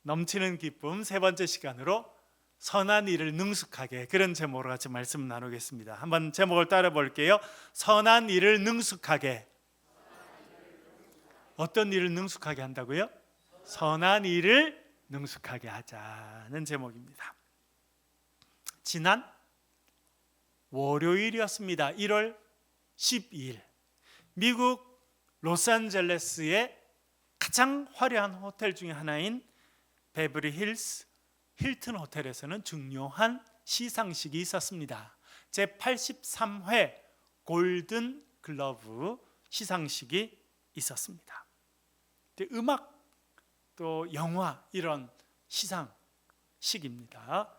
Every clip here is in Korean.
넘치는 기쁨 세 번째 시간으로 선한 일을 능숙하게, 그런 제목으로 같이 말씀 나누겠습니다. 한번 제목을 따라 볼게요. 선한 일을 능숙하게. 어떤 일을 능숙하게 한다고요? 선한 일을 능숙하게 하자는 제목입니다. 지난 월요일이었습니다. 1월 12일 미국 로스앤젤레스의 가장 화려한 호텔 중에 하나인 베버리 힐스 힐튼 호텔에서는 중요한 시상식이 있었습니다. 제83회 골든 글러브 시상식이 있었습니다. 음악 또 영화 이런 시상식입니다.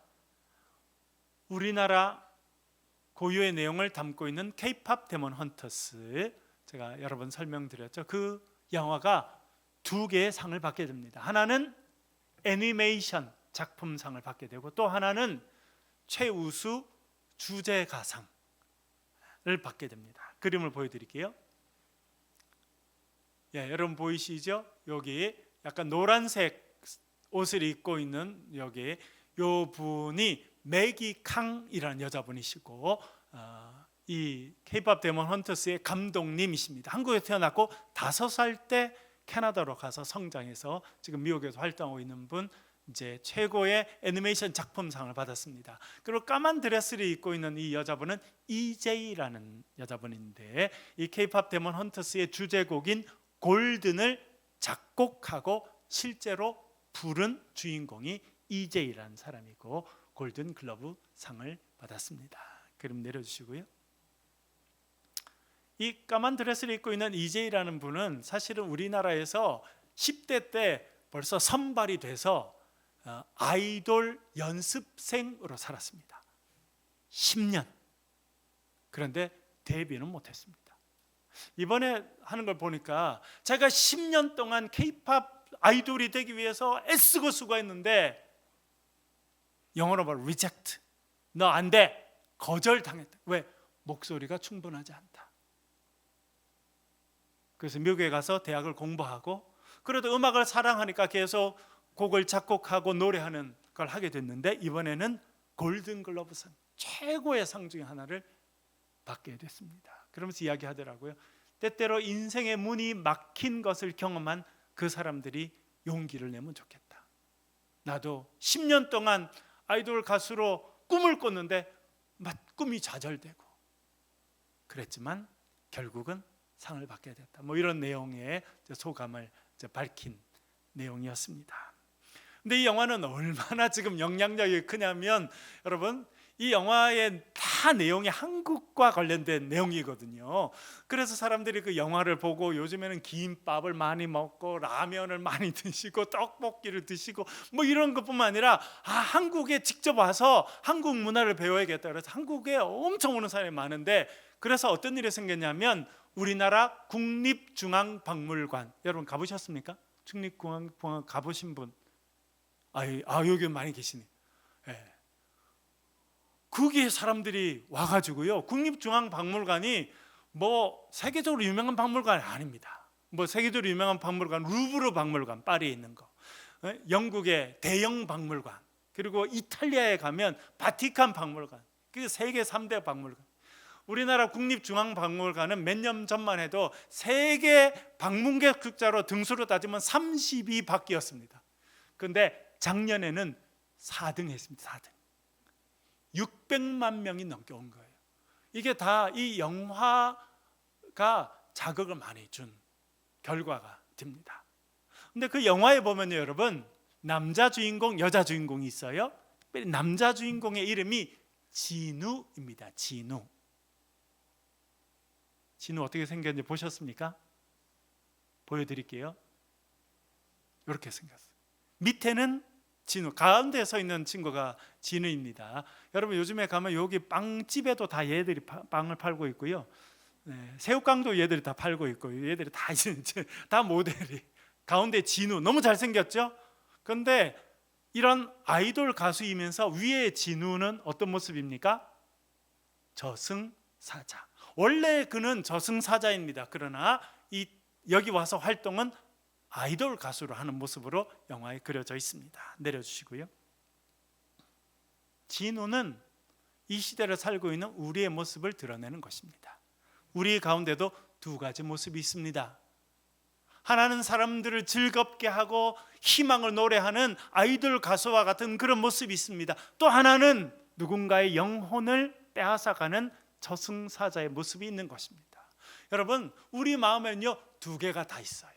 우리나라 고유의 내용을 담고 있는 K-팝 데몬 헌터스, 제가 여러 번 설명드렸죠. 그 영화가 두 개의 상을 받게 됩니다. 하나는 애니메이션 작품상을 받게 되고 또 하나는 최우수 주제가상을 받게 됩니다. 그림을 보여드릴게요. 여러분 보이시죠? 여기 약간 노란색 옷을 입고 있는 여기 요 분이 매기 캉이라는 여자분이시고 이 K-팝 데몬 헌터스의 감독님이십니다. 한국에 태어났고 5살 때 캐나다로 가서 성장해서 지금 미국에서 활동하고 있는 분, 이제 최고의 애니메이션 작품상을 받았습니다. 그리고 까만 드레스를 입고 있는 이 여자분은 EJ라는 여자분인데 이 K-팝 데몬 헌터스의 주제곡인 골든을 작곡하고 실제로 부른 주인공이 EJ라는 사람이고 골든 글러브 상을 받았습니다. 그림 내려주시고요. 이 까만 드레스를 입고 있는 EJ라는 분은 사실은 우리나라에서 10대 때 벌써 선발이 돼서 아이돌 연습생으로 살았습니다. 10년. 그런데 데뷔는 못했습니다. 이번에 하는 걸 보니까 제가 10년 동안 K-팝 아이돌이 되기 위해서 애쓰고 수고했는데 영어로 말 reject, 너 안 돼, 거절당했다. 왜? 목소리가 충분하지 않다. 그래서 미국에 가서 대학을 공부하고 그래도 음악을 사랑하니까 계속 곡을 작곡하고 노래하는 걸 하게 됐는데 이번에는 골든글러브상, 최고의 상 중에 하나를 받게 됐습니다. 그러면서 이야기하더라고요. 때때로 인생의 문이 막힌 것을 경험한 그 사람들이 용기를 내면 좋겠다. 나도 10년 동안 아이돌 가수로 꿈을 꿨는데 꿈이 좌절되고 그랬지만 결국은 상을 받게 됐다. 이런 내용의 소감을 밝힌 내용이었습니다. 근데 이 영화는 얼마나 지금 영향력이 크냐면 여러분, 이 영화의 다 내용이 한국과 관련된 내용이거든요. 그래서 사람들이 그 영화를 보고 요즘에는 김밥을 많이 먹고 라면을 많이 드시고 떡볶이를 드시고 이런 것뿐만 아니라 한국에 직접 와서 한국 문화를 배워야겠다. 그래서 한국에 엄청 오는 사람이 많은데 그래서 어떤 일이 생겼냐면 우리나라 국립중앙박물관, 여러분 가보셨습니까? 국립중앙박물관 가보신 분? 여기 많이 계시네. 네. 거기에 사람들이 와가지고요, 국립중앙박물관이 세계적으로 유명한 박물관이 아닙니다. 세계적으로 유명한 박물관 루브르 박물관, 파리에 있는 거, 영국의 대영 박물관, 그리고 이탈리아에 가면 바티칸 박물관, 그 세계 3대 박물관. 우리나라 국립중앙박물관은 몇 년 전만 해도 세계 방문객 숫자로 등수로 따지면 32바퀴였습니다. 그런데 작년에는 4등 했습니다. 4등. 600만 명이 넘게 온 거예요. 이게 다 이 영화가 자극을 많이 준 결과가 됩니다. 근데 그 영화에 보면요, 여러분, 남자 주인공, 여자 주인공이 있어요. 남자 주인공의 이름이 진우입니다. 진우 어떻게 생겼는지 보셨습니까? 보여드릴게요. 이렇게 생겼어요. 밑에는 진우, 가운데 서 있는 친구가 진우입니다. 여러분 요즘에 가면 여기 빵집에도 다 얘들이 빵을 팔고 있고요. 새우깡도 얘들이 다 팔고 있고 얘들이 다 모델이. 가운데 진우, 너무 잘생겼죠? 그런데 이런 아이돌 가수이면서 위에 진우는 어떤 모습입니까? 저승사자. 원래 그는 저승사자입니다. 그러나 여기 와서 활동은 아이돌 가수로 하는 모습으로 영화에 그려져 있습니다. 내려주시고요. 진우는 이 시대를 살고 있는 우리의 모습을 드러내는 것입니다. 우리 가운데도 두 가지 모습이 있습니다. 하나는 사람들을 즐겁게 하고 희망을 노래하는 아이돌 가수와 같은 그런 모습이 있습니다. 또 하나는 누군가의 영혼을 빼앗아가는 저승사자의 모습이 있는 것입니다. 여러분, 우리 마음에는요 두 개가 다 있어요.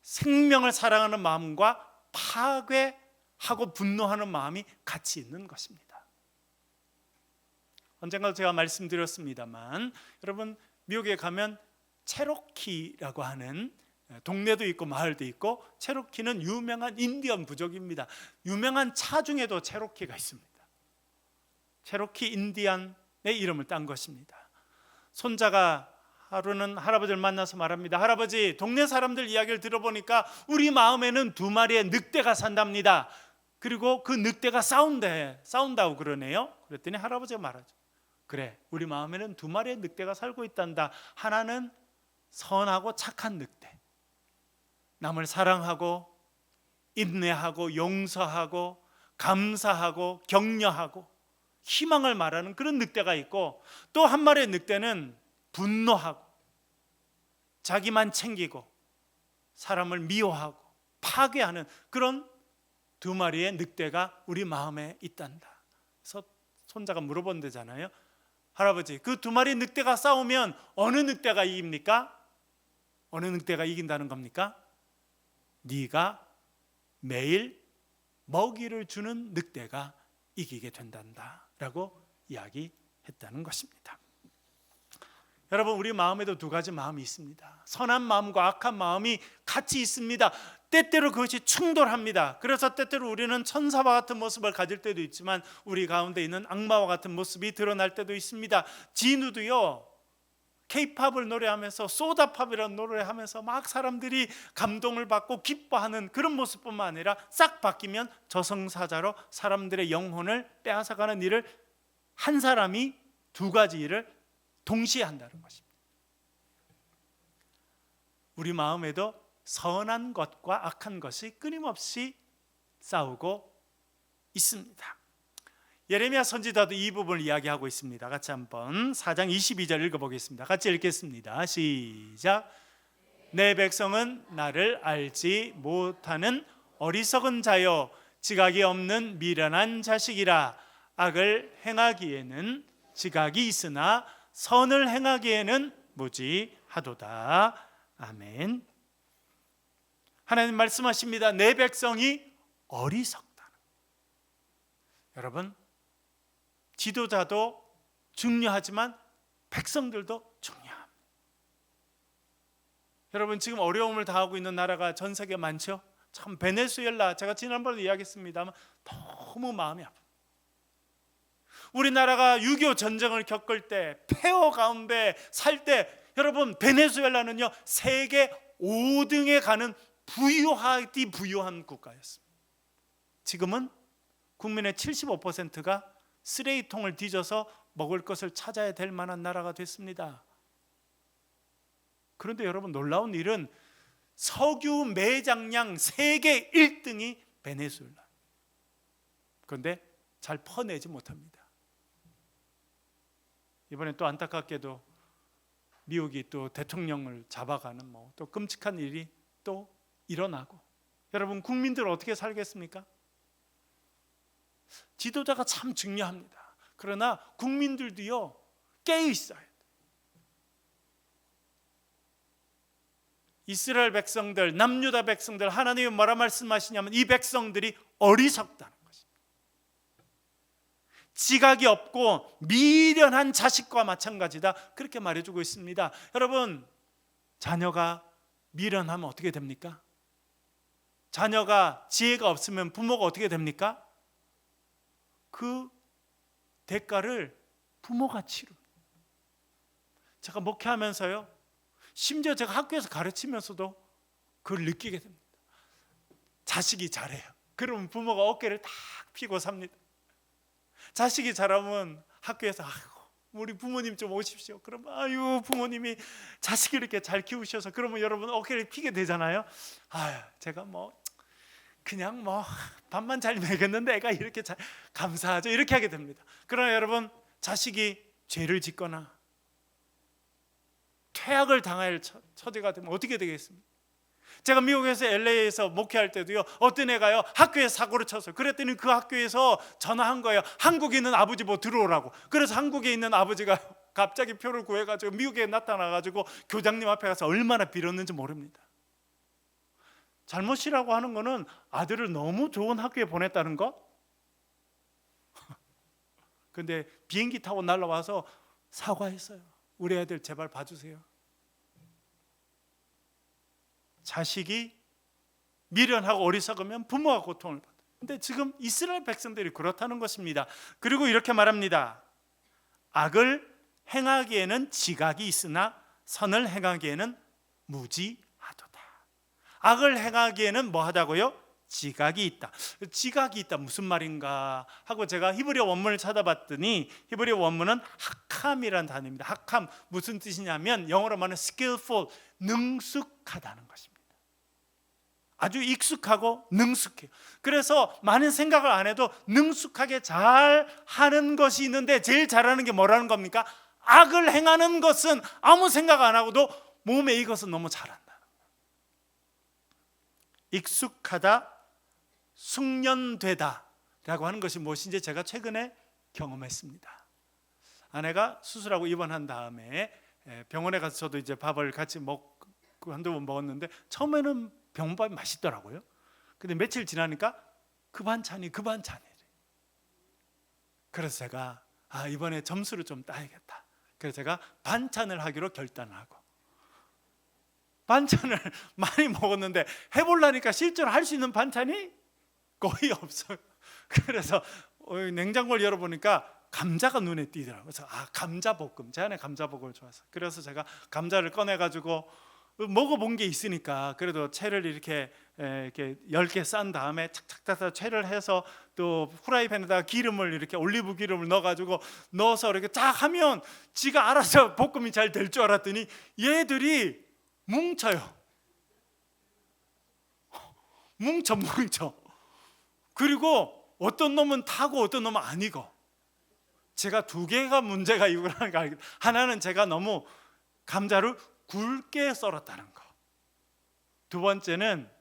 생명을 사랑하는 마음과 파괴하고 분노하는 마음이 같이 있는 것입니다. 언젠가 제가 말씀드렸습니다만, 여러분 미국에 가면 체로키라고 하는 동네도 있고 마을도 있고, 체로키는 유명한 인디언 부족입니다. 유명한 차 중에도 체로키가 있습니다. 체로키 인디안의 이름을 딴 것입니다. 손자가 하루는 할아버지를 만나서 말합니다. 할아버지, 동네 사람들 이야기를 들어보니까 우리 마음에는 두 마리의 늑대가 산답니다. 그리고 그 늑대가 싸운다고 그러네요. 그랬더니 할아버지가 말하죠. 그래, 우리 마음에는 두 마리의 늑대가 살고 있단다. 하나는 선하고 착한 늑대, 남을 사랑하고 인내하고 용서하고 감사하고 격려하고 희망을 말하는 그런 늑대가 있고, 또 한 마리의 늑대는 분노하고 자기만 챙기고 사람을 미워하고 파괴하는 그런 두 마리의 늑대가 우리 마음에 있단다. 그래서 손자가 물어본대잖아요. 할아버지, 그 두 마리 늑대가 싸우면 어느 늑대가 이깁니까? 어느 늑대가 이긴다는 겁니까? 네가 매일 먹이를 주는 늑대가 이기게 된단다 라고 이야기했다는 것입니다. 여러분, 우리 마음에도 두 가지 마음이 있습니다. 선한 마음과 악한 마음이 같이 있습니다. 때때로 그것이 충돌합니다. 그래서 때때로 우리는 천사와 같은 모습을 가질 때도 있지만, 우리 가운데 있는 악마와 같은 모습이 드러날 때도 있습니다. 진우도요, K-팝을 노래하면서, 소다팝이라는 노래를 하면서 막 사람들이 감동을 받고 기뻐하는 그런 모습뿐만 아니라, 싹 바뀌면 저승사자로 사람들의 영혼을 빼앗아가는 일을, 한 사람이 두 가지 일을 동시에 한다는 것입니다. 우리 마음에도 선한 것과 악한 것이 끊임없이 싸우고 있습니다. 예레미야 선지자도 이 부분을 이야기하고 있습니다. 같이 한번 4장 22절 읽어보겠습니다. 같이 읽겠습니다. 시작. 내 백성은 나를 알지 못하는 어리석은 자요, 지각이 없는 미련한 자식이라. 악을 행하기에는 지각이 있으나 선을 행하기에는 무지하도다. 아멘. 하나님 말씀하십니다. 내 백성이 어리석다. 여러분, 지도자도 중요하지만 백성들도 중요합니다. 여러분, 지금 어려움을 당하고 있는 나라가 전 세계에 많죠. 참, 베네수엘라, 제가 지난번에 이야기했습니다만 너무 마음이 아픕니다. 우리나라가 6.25 전쟁을 겪을 때, 폐허 가운데 살 때, 여러분, 베네수엘라는요 세계 5등에 가는 부유한 국가였습니다. 지금은 국민의 75%가 쓰레기통을 뒤져서 먹을 것을 찾아야 될 만한 나라가 됐습니다. 그런데 여러분, 놀라운 일은 석유 매장량 세계 1등이 베네수엘라. 그런데 잘 퍼내지 못합니다. 이번에 또 안타깝게도 미국이 또 대통령을 잡아가는 또 끔찍한 일이 또 일어나고, 여러분, 국민들 어떻게 살겠습니까? 지도자가 참 중요합니다. 그러나 국민들도요 깨어 있어야 돼요. 이스라엘 백성들, 남유다 백성들, 하나님이 뭐라 말씀하시냐면 이 백성들이 어리석다는 것입니다. 지각이 없고 미련한 자식과 마찬가지다, 그렇게 말해주고 있습니다. 여러분, 자녀가 미련하면 어떻게 됩니까? 자녀가 지혜가 없으면 부모가 어떻게 됩니까? 그 대가를 부모가 치릅니다. 제가 목회하면서요, 심지어 제가 학교에서 가르치면서도 그걸 느끼게 됩니다. 자식이 잘해요. 그러면 부모가 어깨를 탁 펴고 삽니다. 자식이 잘하면 학교에서 아이고 우리 부모님 좀 오십시오. 그러면 아유 부모님이 자식을 이렇게 잘 키우셔서 그러면 여러분 어깨를 피게 되잖아요. 아유 제가 뭐 그냥 뭐 밥만 잘 먹였는데 애가 이렇게 잘 감사하죠. 이렇게 하게 됩니다. 그러나 여러분 자식이 죄를 짓거나 퇴학을 당할 처지가 되면 어떻게 되겠습니까? 제가 미국에서 LA에서 목회할 때도요, 어떤 애가요 학교에 사고를 쳤어요. 그랬더니 그 학교에서 전화한 거예요. 한국에 있는 아버지 뭐 들어오라고. 그래서 한국에 있는 아버지가 갑자기 표를 구해가지고 미국에 나타나가지고 교장님 앞에 가서 얼마나 빌었는지 모릅니다. 잘못이라고 하는 거는 아들을 너무 좋은 학교에 보냈다는 거. 근데 비행기 타고 날라와서 사과했어요. 우리 애들 제발 봐주세요. 자식이 미련하고 어리석으면 부모가 고통을 받아요. 근데 지금 이스라엘 백성들이 그렇다는 것입니다. 그리고 이렇게 말합니다. 악을 행하기에는 지각이 있으나 선을 행하기에는 무지하도다. 악을 행하기에는 뭐 하다고요? 지각이 있다. 지각이 있다 무슨 말인가 하고 제가 히브리어 원문을 찾아봤더니 히브리어 원문은 하캄이라는 단어입니다. 하캄 무슨 뜻이냐면 영어로 말하면 skillful, 능숙하다는 것입니다. 아주 익숙하고 능숙해요. 그래서 많은 생각을 안 해도 능숙하게 잘 하는 것이 있는데 제일 잘하는 게 뭐라는 겁니까? 악을 행하는 것은 아무 생각 안 하고도 몸에 익어서 너무 잘한다. 익숙하다, 숙련되다 라고 하는 것이 무엇인지 제가 최근에 경험했습니다. 아내가 수술하고 입원한 다음에 병원에 가서 저도 이제 밥을 같이 먹고 한두 번 먹었는데 처음에는 병밥이 맛있더라고요. 근데 며칠 지나니까 그 반찬이 그래서 제가 이번에 점수를 좀 따야겠다. 그래서 제가 반찬을 하기로 결단을 하고 반찬을 많이 먹었는데 해보려니까 실제로 할 수 있는 반찬이 거의 없어요. 그래서 냉장고를 열어보니까 감자가 눈에 띄더라고요. 그래서 감자볶음, 제 아내 감자볶음을 좋아해서 그래서 제가 감자를 꺼내가지고 먹어본 게 있으니까 그래도 채를 이렇게 10개 싼 다음에 착착착 채를 해서 또 후라이팬에다가 기름을 이렇게 올리브 기름을 넣어서 이렇게 딱 하면 지가 알아서 볶음이 잘 될 줄 알았더니 얘들이 뭉쳐요. 뭉쳐. 그리고 어떤 놈은 타고 어떤 놈은 안 익어. 제가 두 개가 문제가 이거라는 거 알겠어요. 하나는 제가 너무 감자를 굵게 썰었다는 거. 두 번째는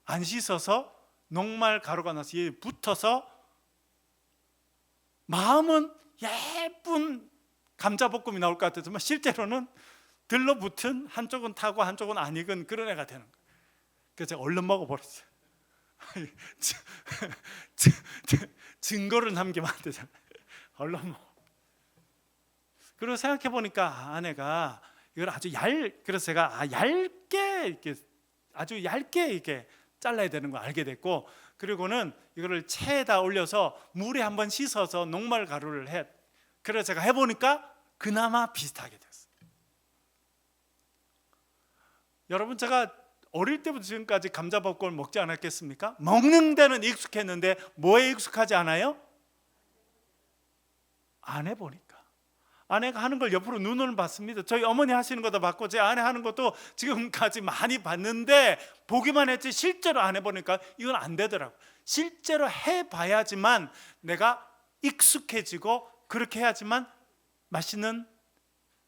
안 씻어서 녹말 가루가 나서 얘 붙어서 마음은 예쁜 감자볶음이 나올 것 같았지만 실제로는 들러붙은 한쪽은 타고 한쪽은 안 익은 그런 애가 되는 거예요. 그래서 제가 얼른 먹어버렸어요. 증거를 남기면 안 되잖아요. 얼른 먹어. 그리고 생각해 보니까 아내가 이걸 그래서 제가 얇게 이렇게 아주 얇게 이렇게 잘라야 되는 걸 알게 됐고, 그리고는 이거를 체에다 올려서 물에 한번 씻어서 녹말 가루를 해. 그래서 제가 해보니까 그나마 비슷하게 됐어요. 여러분, 제가 어릴 때부터 지금까지 감자볶음을 먹지 않았겠습니까? 먹는 데는 익숙했는데 뭐에 익숙하지 않아요? 안 해보니까. 아내가 하는 걸 옆으로 눈으로 봤습니다. 저희 어머니 하시는 것도 봤고 제 아내 하는 것도 지금까지 많이 봤는데 보기만 했지 실제로 안 해보니까 이건 안 되더라고요. 실제로 해봐야지만 내가 익숙해지고 그렇게 해야지만 맛있는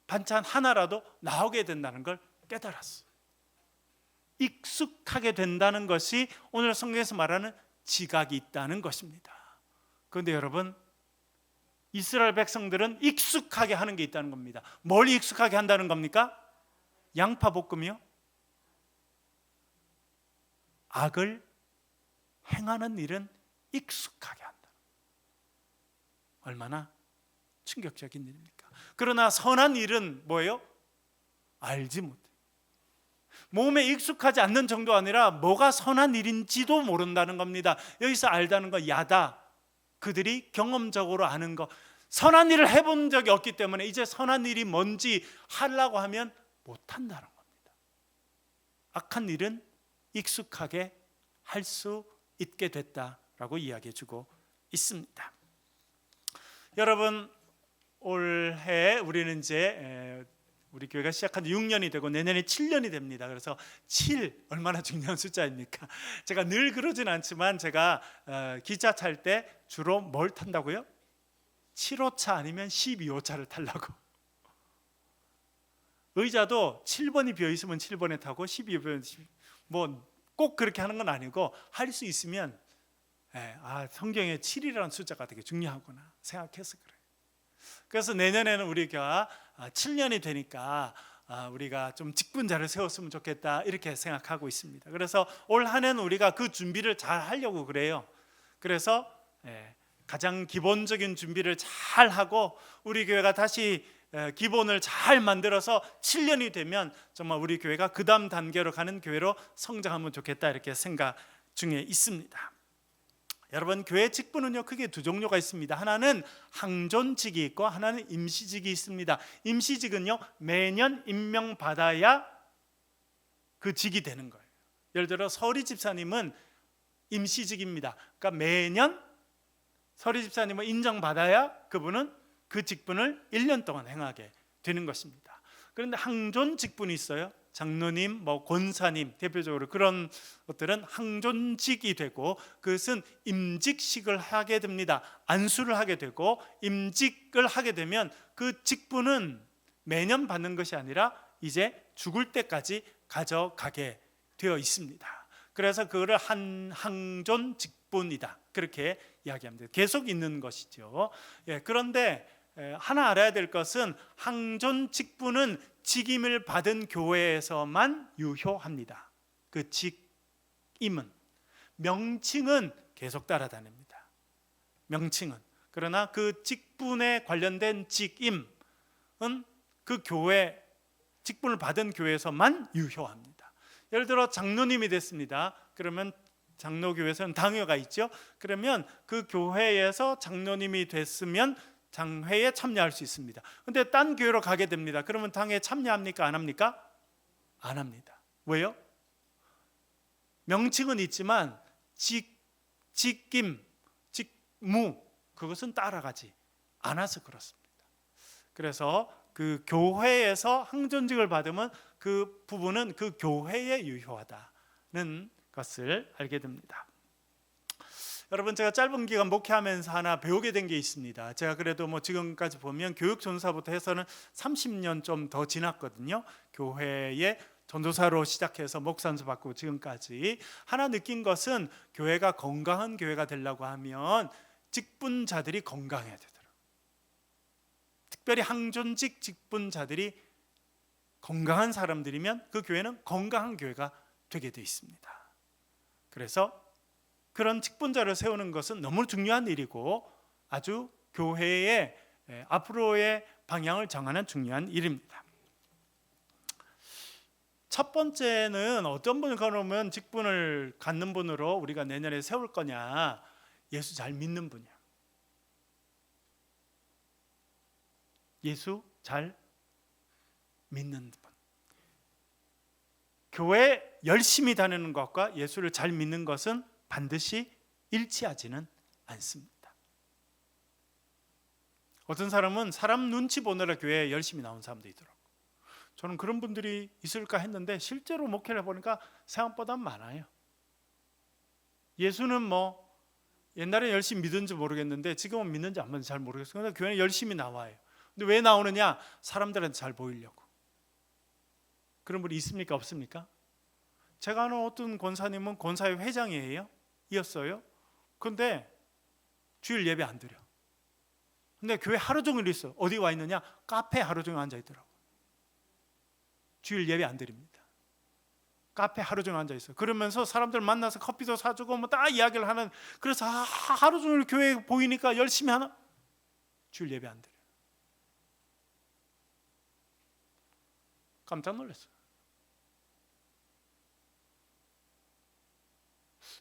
반찬 하나라도 나오게 된다는 걸 깨달았어요. 익숙하게 된다는 것이 오늘 성경에서 말하는 지각이 있다는 것입니다. 그런데 여러분, 이스라엘 백성들은 익숙하게 하는 게 있다는 겁니다. 뭘 익숙하게 한다는 겁니까? 양파볶음이요? 악을 행하는 일은 익숙하게 한다. 얼마나 충격적인 일입니까? 그러나 선한 일은 뭐예요? 알지 못해. 몸에 익숙하지 않는 정도가 아니라 뭐가 선한 일인지도 모른다는 겁니다. 여기서 알다는 거 야다. 그들이 경험적으로 아는 거, 선한 일을 해본 적이 없기 때문에 이제 선한 일이 뭔지 하려고 하면 못한다는 겁니다. 악한 일은 익숙하게 할 수 있게 됐다라고 이야기해 주고 있습니다. 여러분, 올해 우리는 이제 우리 교회가 시작한 지 6년이 되고 내년에 7년이 됩니다. 그래서 7 얼마나 중요한 숫자입니까? 제가 늘 그러진 않지만 제가 기차 탈 때 주로 뭘 탄다고요? 7호차 아니면 12호차를 타려고. 의자도 7번이 비어 있으면 7번에 타고 12번 뭐 꼭 그렇게 하는 건 아니고 할 수 있으면 성경에 7이라는 숫자가 되게 중요하구나 생각해서 그래요. 그래서 내년에는 우리가 7년이 되니까 우리가 좀 직분자를 세웠으면 좋겠다 이렇게 생각하고 있습니다. 그래서 올 한 해는 우리가 그 준비를 잘 하려고 그래요. 그래서 가장 기본적인 준비를 잘 하고 우리 교회가 다시 기본을 잘 만들어서 7년이 되면 정말 우리 교회가 그 다음 단계로 가는 교회로 성장하면 좋겠다 이렇게 생각 중에 있습니다. 여러분, 교회 직분은요 크게 두 종류가 있습니다. 하나는 항존직이 있고 하나는 임시직이 있습니다. 임시직은요 매년 임명받아야 그 직이 되는 거예요. 예를 들어 서리 집사님은 임시직입니다. 그러니까 매년 서리 집사님을 인정받아야 그분은 그 직분을 1년 동안 행하게 되는 것입니다. 그런데 항존 직분이 있어요. 장로님, 권사님 대표적으로 그런 것들은 항존직이 되고 그것은 임직식을 하게 됩니다. 안수를 하게 되고 임직을 하게 되면 그 직분은 매년 받는 것이 아니라 이제 죽을 때까지 가져가게 되어 있습니다. 그래서 그거를 항존 직분이다 그렇게 이야기합니다. 계속 있는 것이죠. 그런데 하나 알아야 될 것은 항존 직분은 직임을 받은 교회에서만 유효합니다. 그 직임은 명칭은 계속 따라다닙니다. 명칭은 그러나 그 직분에 관련된 직임은 그 교회 직분을 받은 교회에서만 유효합니다. 예를 들어 장로님이 됐습니다. 그러면 장로교회에서는 당회가 있죠. 그러면 그 교회에서 장로님이 됐으면 당회에 참여할 수 있습니다. 근데 딴 교회로 가게 됩니다. 그러면 당회에 참여합니까? 안 합니까? 안 합니다. 왜요? 명칭은 있지만 직임, 직무 그것은 따라가지 않아서 그렇습니다. 그래서 그 교회에서 항존직을 받으면 그 부분은 그 교회에 유효하다는 것을 알게 됩니다. 여러분, 제가 짧은 기간 목회하면서 하나 배우게 된 게 있습니다. 제가 그래도 지금까지 보면 교육 전도사부터 해서는 30년 좀 더 지났거든요. 교회에 전도사로 시작해서 목사도 받고 지금까지 하나 느낀 것은 교회가 건강한 교회가 되려고 하면 직분자들이 건강해야 되더라고요. 특별히 항존직 직분자들이 건강한 사람들이면 그 교회는 건강한 교회가 되게 돼 있습니다. 그래서 그런 직분자를 세우는 것은 너무 중요한 일이고 아주 교회의 앞으로의 방향을 정하는 중요한 일입니다. 첫 번째는 어떤 분을 가놓으면 직분을 갖는 분으로 우리가 내년에 세울 거냐? 예수 잘 믿는 분이야. 예수 잘 믿는 분. 교회 열심히 다니는 것과 예수를 잘 믿는 것은 반드시 일치하지는 않습니다. 어떤 사람은 사람 눈치 보느라 교회에 열심히 나온 사람도 있더라고요. 저는 그런 분들이 있을까 했는데 실제로 목회를 해보니까 생각보다 많아요. 예수는 옛날에 열심히 믿은지 모르겠는데 지금은 믿는지 안 믿는지 잘 모르겠어요. 그런데 교회에 열심히 나와요. 근데 왜 나오느냐? 사람들한테 잘 보이려고. 그런 분이 있습니까? 없습니까? 제가 아는 어떤 권사님은 권사회 회장이에요. 이었어요. 그런데 주일 예배 안 드려. 근데 교회 하루 종일 있어. 어디 와 있느냐? 카페에 하루 종일 앉아 있더라고. 주일 예배 안 드립니다. 카페 하루 종일 앉아 있어. 그러면서 사람들 만나서 커피도 사주고 다 이야기를 하는. 그래서 하루 종일 교회에 보이니까 열심히 하나? 주일 예배 안 드려. 깜짝 놀랐어요.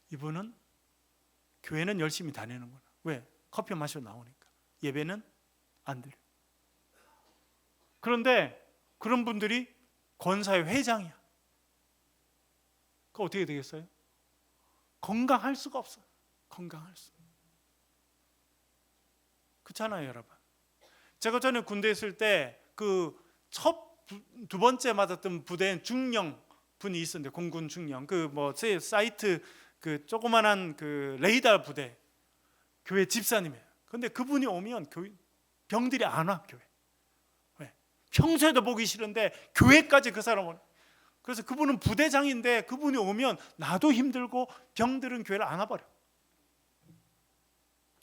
이분은 교회는 열심히 다니는구나. 왜? 커피 마시러 나오니까. 예배는 안 드려. 그런데 그런 분들이 권사회 회장이야. 그거 어떻게 되겠어요? 건강할 수가 없어요. 건강할 수. 그렇잖아요, 여러분. 제가 전에 군대에 있을 때 그 두 번째 맞았던 부대엔 중령 분이 있었는데, 공군 중령, 그 뭐 사이트 그 조그만한 그 레이더 부대 교회 집사님이에요. 근데 그분이 오면 병들이 안 와, 교회. 왜? 평소에도 보기 싫은데 교회까지 그 사람은. 그래서 그분은 부대장인데 그분이 오면 나도 힘들고 병들은 교회를 안 와버려.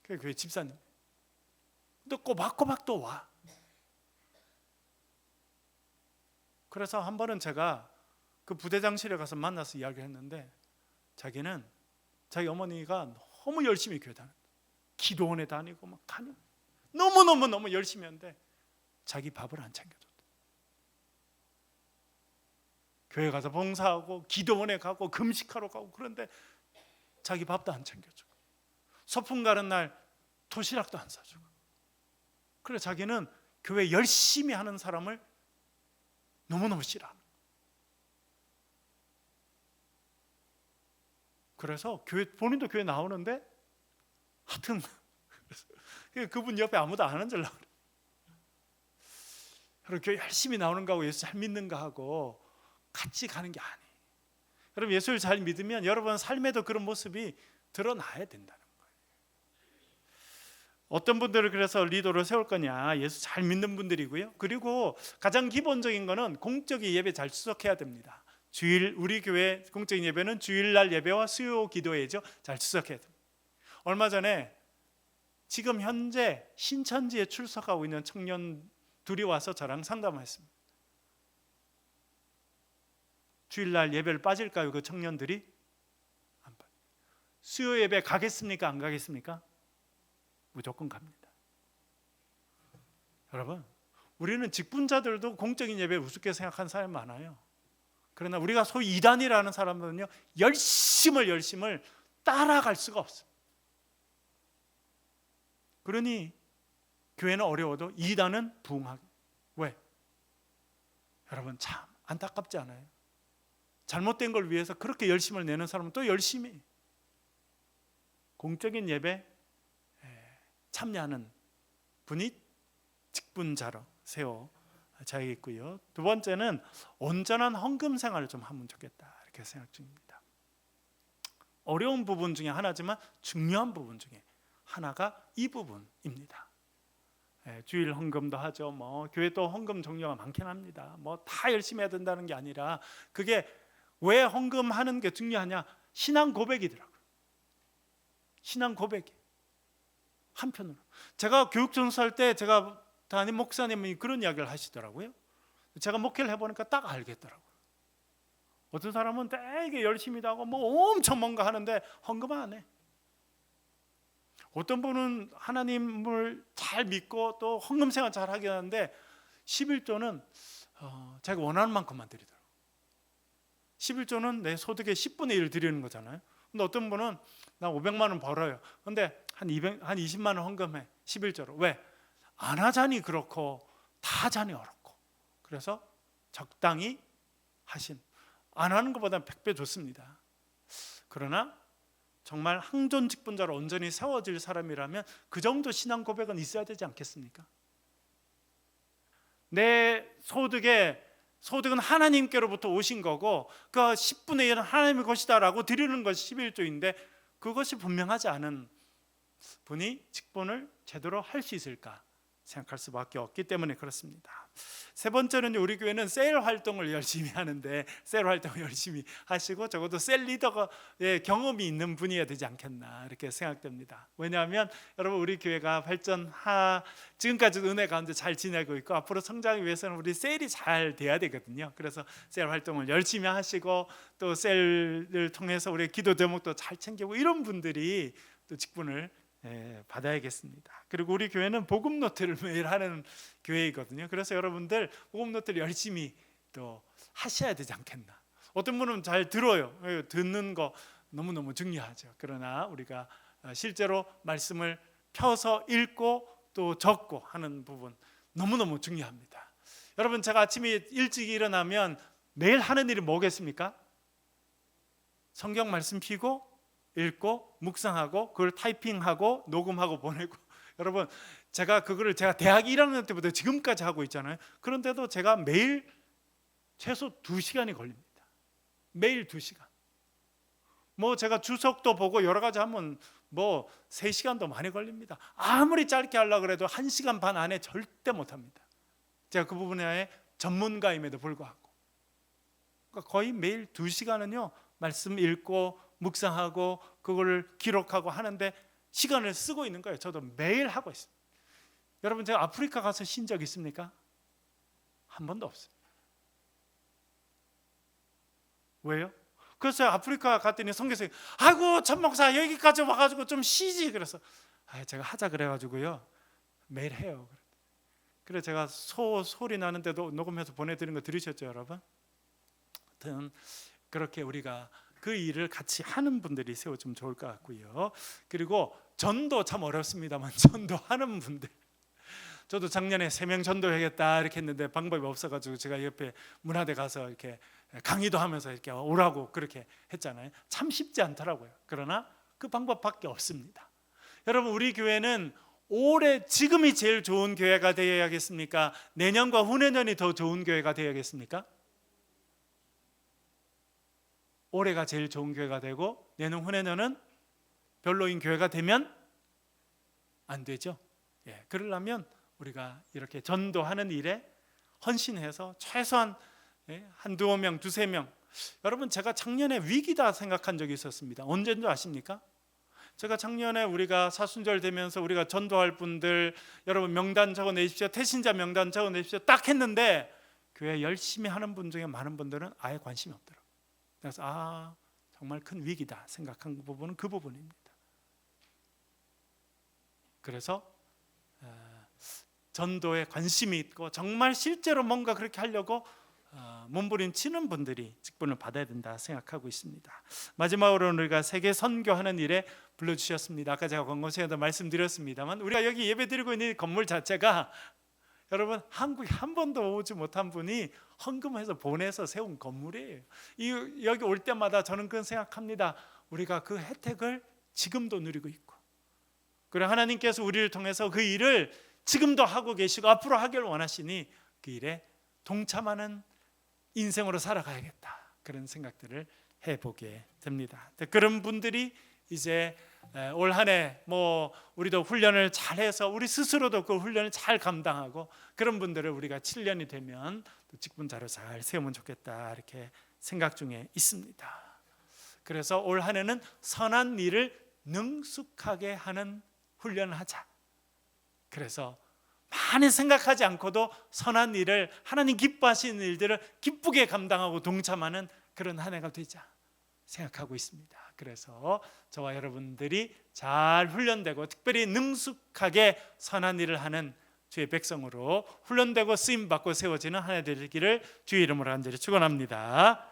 그 교회 집사님. 근데 꼬박꼬박 또 와. 그래서 한 번은 제가 그 부대장실에 가서 만나서 이야기를 했는데, 자기는 자기 어머니가 너무 열심히 교회 다녔다, 기도원에 다니고 막 다니고 너무 열심히 하는데 자기 밥을 안 챙겨줬다. 교회 가서 봉사하고 기도원에 가고 금식하러 가고, 그런데 자기 밥도 안 챙겨주고, 소풍 가는 날 도시락도 안 사주고. 그래 자기는 교회 열심히 하는 사람을 너무너무 싫어하는. 그래서 본인도 교회 나오는데 하여튼 그분 옆에 아무도 안 앉으려고 그래. 여러분, 교회 열심히 나오는 거하고 예수 잘 믿는가 하고 같이 가는 게 아니에요. 여러분, 예수를 잘 믿으면 여러분 삶에도 그런 모습이 드러나야 된다는 거예요. 어떤 분들을 그래서 리더로 세울 거냐? 예수 잘 믿는 분들이고요. 그리고 가장 기본적인 거는 공적인 예배 잘出席해야 됩니다. 우리 교회 공적인 예배는 주일날 예배와 수요 기도회죠. 잘出席해야 됩니다. 얼마 전에 지금 현재 신천지에 출석하고 있는 청년 둘이 와서 저랑 상담했습니다. 주일날 예배를 빠질까요? 그 청년들이 안 빠져요. 수요 예배 가겠습니까? 안 가겠습니까? 무조건 갑니다. 여러분, 우리는 직분자들도 공적인 예배를 우습게 생각하는 사람이 많아요. 그러나 우리가 소위 이단이라는 사람들은요, 열심을 따라갈 수가 없어요. 그러니 교회는 어려워도 이단은 부흥하게. 왜? 여러분, 참 안타깝지 않아요? 잘못된 걸 위해서 그렇게 열심을 내는 사람은 또 열심히 공적인 예배 참여하는 분이 직분자로 세워져야겠고요. 두 번째는 온전한 헌금 생활을 좀 하면 좋겠다, 이렇게 생각 중입니다. 어려운 부분 중에 하나지만 중요한 부분 중에 하나가 이 부분입니다. 주일 헌금도 하죠. 뭐 교회도 헌금 종류가 많긴 합니다. 뭐 다 열심히 해야 된다는 게 아니라, 그게 왜 헌금하는 게 중요하냐? 신앙 고백이더라고요. 신앙 고백이. 한편으로 제가 교육 전수할 때 제가 담임 목사님이 그런 이야기를 하시더라고요. 제가 목회를 해보니까 딱 알겠더라고요. 어떤 사람은 되게 열심히 하고 뭐 엄청 뭔가 하는데 헌금 안 해. 어떤 분은 하나님을 잘 믿고 또 헌금 생활 잘 하긴 하는데 11조는 자기가 원하는 만큼만 드리더라고요. 11조는 내 소득의 10분의 1을 드리는 거잖아요. 근데 어떤 분은 나 500만 원 벌어요. 근데 한 20만 원 헌금해, 11조로. 왜? 안 하자니 그렇고 다 하자니 어렵고. 그래서 적당히 하신, 안 하는 것보다 100배 좋습니다. 그러나 정말 항존 직분자로 온전히 세워질 사람이라면 그 정도 신앙 고백은 있어야 되지 않겠습니까? 내 소득은 하나님께로부터 오신 거고 그 10분의 1은 하나님의 것이다 라고 드리는 것이 11조인데, 그것이 분명하지 않은 분이 직분을 제대로 할 수 있을까 생각할 수밖에 없기 때문에 그렇습니다. 세 번째는 우리 교회는 셀 활동을 열심히 하는데, 셀 활동을 열심히 하시고 적어도 셀 리더가 경험이 있는 분이어야 되지 않겠나, 이렇게 생각됩니다. 왜냐하면 여러분, 우리 교회가 지금까지 은혜 가운데 잘 지내고 있고 앞으로 성장하기 위해서는 우리 셀이 잘 돼야 되거든요. 그래서 셀 활동을 열심히 하시고 또 셀을 통해서 우리 기도 제목도 잘 챙기고, 이런 분들이 또 직분을 받아야겠습니다. 그리고 우리 교회는 복음 노트를 매일 하는 교회이거든요. 그래서 여러분들 복음 노트를 열심히 또 하셔야 되지 않겠나. 어떤 분은 잘 들어요. 듣는 거 너무너무 중요하죠. 그러나 우리가 실제로 말씀을 펴서 읽고 또 적고 하는 부분 너무너무 중요합니다. 여러분, 제가 아침에 일찍 일어나면 매일 하는 일이 뭐겠습니까? 성경 말씀 피고 읽고 묵상하고 그걸 타이핑하고 녹음하고 보내고, 여러분, 제가 대학 1학년 때부터 지금까지 하고 있잖아요. 그런데도 제가 매일 최소 2시간이 걸립니다. 매일 2시간. 뭐 제가 주석도 보고 여러 가지 하면 뭐 3시간도 많이 걸립니다. 아무리 짧게 하려고 그래도 1시간 반 안에 절대 못합니다. 제가 그 부분에 전문가임에도 불구하고. 그러니까 거의 매일 2시간은요 말씀 읽고 묵상하고 그걸 기록하고 하는데 시간을 쓰고 있는 거예요. 저도 매일 하고 있어요. 여러분, 제가 아프리카 가서 쉰 적 있습니까? 한 번도 없어요. 왜요? 그래서 아프리카 갔더니 선교사님, 아이고 전 목사 여기까지 와가지고 좀 쉬지. 그래서 제가 하자 그래가지고요 매일 해요. 그래서 제가 소리 나는데도 녹음해서 보내드린 거 들으셨죠, 여러분? 하여튼 그렇게 우리가 그 일을 같이 하는 분들이 세워주면 좋을 것 같고요. 그리고 전도 참 어렵습니다만 전도하는 분들, 저도 작년에 3명 전도해야겠다 이렇게 했는데 방법이 없어가지고 제가 옆에 문화대 가서 이렇게 강의도 하면서 이렇게 오라고 그렇게 했잖아요. 참 쉽지 않더라고요. 그러나 그 방법밖에 없습니다. 여러분, 우리 교회는 올해 지금이 제일 좋은 교회가 되어야겠습니까? 내년과 후내년이 더 좋은 교회가 되어야겠습니까? 올해가 제일 좋은 교회가 되고 내년 후내년은 별로인 교회가 되면 안 되죠. 그러려면 우리가 이렇게 전도하는 일에 헌신해서 최소한 한두 명, 두세 명. 여러분, 제가 작년에 위기다 생각한 적이 있었습니다. 언제인지 아십니까? 제가 작년에 우리가 사순절 되면서 우리가 전도할 분들 여러분 명단 적어내십시오. 태신자 명단 적어내십시오. 딱 했는데 교회 열심히 하는 분 중에 많은 분들은 아예 관심이 없더라고요. 그래서 정말 큰 위기다 생각한 부분은 그 부분입니다. 그래서 전도에 관심이 있고 정말 실제로 뭔가 그렇게 하려고 몸부림치는 분들이 직분을 받아야 된다 생각하고 있습니다. 마지막으로 우리가 세계 선교하는 일에 불러주셨습니다. 아까 제가 광고 시간에도 말씀드렸습니다.만 우리가 여기 예배드리고 있는 이 건물 자체가 여러분 한국에 한 번도 오지 못한 분이 헌금해서 보내서 세운 건물이에요. 여기 올 때마다 저는 그런 생각합니다. 우리가 그 혜택을 지금도 누리고 있고, 그리고 하나님께서 우리를 통해서 그 일을 지금도 하고 계시고 앞으로 하기를 원하시니 그 일에 동참하는 인생으로 살아가야겠다, 그런 생각들을 해보게 됩니다. 그런 분들이 이제 올 한 해 우리도 훈련을 잘해서 우리 스스로도 그 훈련을 잘 감당하고 그런 분들을 우리가 7년이 되면 또 직분자로 잘 세우면 좋겠다, 이렇게 생각 중에 있습니다. 그래서 올 한 해는 선한 일을 능숙하게 하는 훈련을 하자. 그래서 많이 생각하지 않고도 선한 일을, 하나님 기뻐하시는 일들을 기쁘게 감당하고 동참하는 그런 한 해가 되자 생각하고 있습니다. 그래서 저와 여러분들이 잘 훈련되고 특별히 능숙하게 선한 일을 하는 주의 백성으로 훈련되고 쓰임받고 세워지는 한 해 되기를 주의 이름으로 간절히 축원합니다.